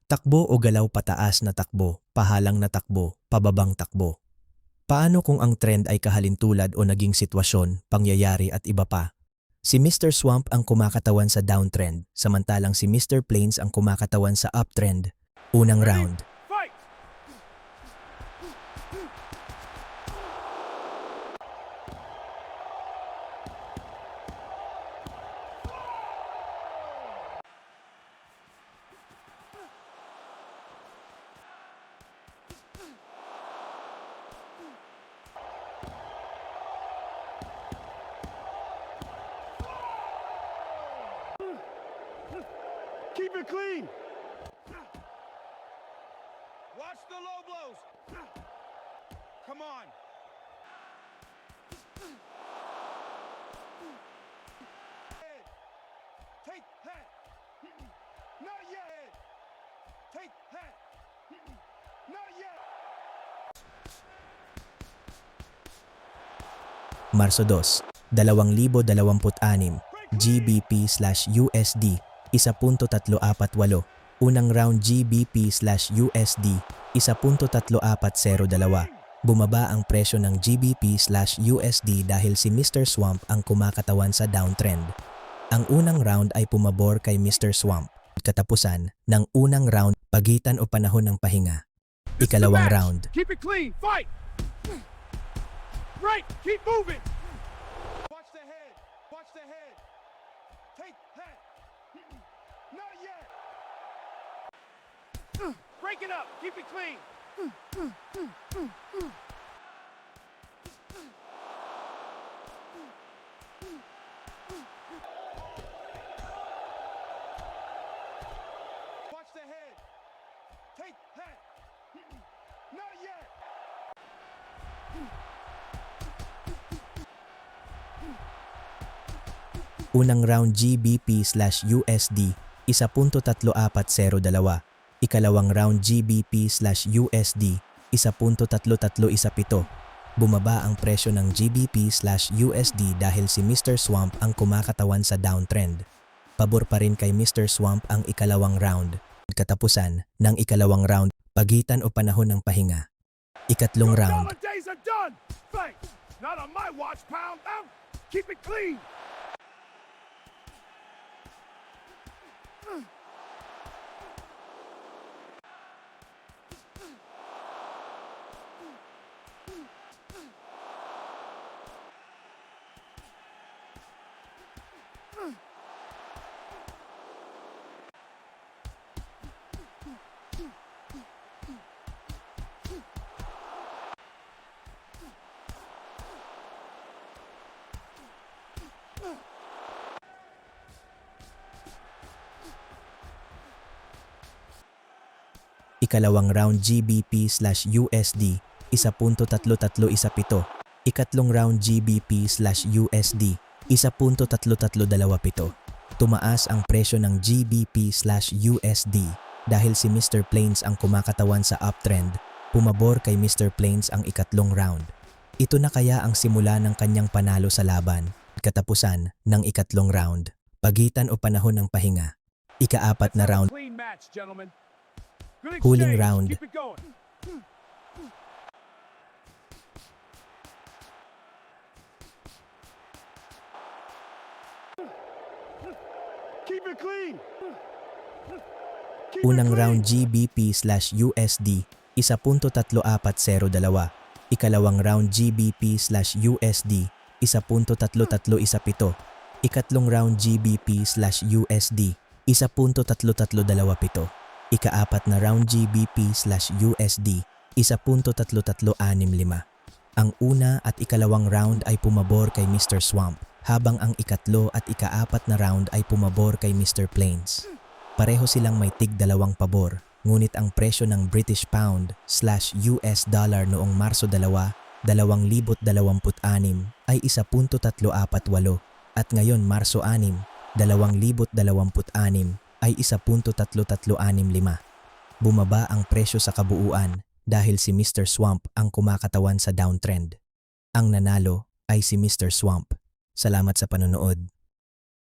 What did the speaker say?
Takbo o galaw pataas na takbo, pahalang na takbo, pababang takbo. Paano kung ang trend ay kahalintulad o naging sitwasyon, pangyayari at iba pa? Si Mr. Swamp ang kumakatawan sa downtrend, samantalang si Mr. Plains ang kumakatawan sa uptrend. Unang round. Keep it clean. Watch the low blows. Come on. Take that. Not yet. Take that. Not yet. Marso 2, 2026, GBP/USD 1.348. Unang round GBP/USD 1.3402. Bumaba ang presyo ng GBP/USD dahil si Mr. Swamp ang kumakatawan sa downtrend. Ang unang round ay pumabor kay Mr. Swamp. Katapusan ng unang round, pagitan o panahon ng pahinga. Ikalawang round. Keep it clean. Fight. Right. Keep moving. Watch the head. Watch the head. Take that. Not yet. Break it up. Keep it clean. Watch the head. Take that. Not yet. Unang round GBP/USD 1.3402. Ikalawang round GBP/USD 1.3317. Bumaba ang presyo ng GBP/USD dahil si Mr. Swamp ang kumakatawan sa downtrend. Pabor pa rin kay Mr. Swamp ang ikalawang round. Katapusan ng ikalawang round, pagitan o panahon ng pahinga. Ikatlong Your round. dollar days are done. Thanks. Not on my watch, pal. Now, keep it clean. Ikalawang round GBP/USD 1.3317. Ikatlong round GBP/USD 1.3327. Tumaas ang presyo ng GBP/USD dahil si Mr. Plains ang kumakatawan sa uptrend. Pumabor kay Mr. Plains ang ikatlong round. Ito na kaya ang simula ng kanyang panalo sa laban. Katapusan ng ikatlong round, pagitan o panahon ng pahinga. Ikaapat na round. Clean match, gentlemen. Good Huling exchange. round. Keep it going. Keep it clean. Keep Unang it clean. round GBP/USD 1.3402. Ikalawang round GBP/USD 1.3317. Ikatlong round GBP/USD 1.3327. Ikaapat na round GBP/USD 1.3365. Ang una at ikalawang round ay pumabor kay Mr. Swamp, habang ang ikatlo at ikaapat na round ay pumabor kay Mr. Plains. Pareho silang may tig-dalawang pabor, ngunit ang presyo ng British Pound/US Dollar noong Marso 2, 2026 ay 1.348 at ngayon Marso 6, 2026 ay 1.3365. Bumaba ang presyo sa kabuuan dahil si Mr. Swamp ang kumakatawan sa downtrend. Ang nanalo ay si Mr. Swamp. Salamat sa panonood.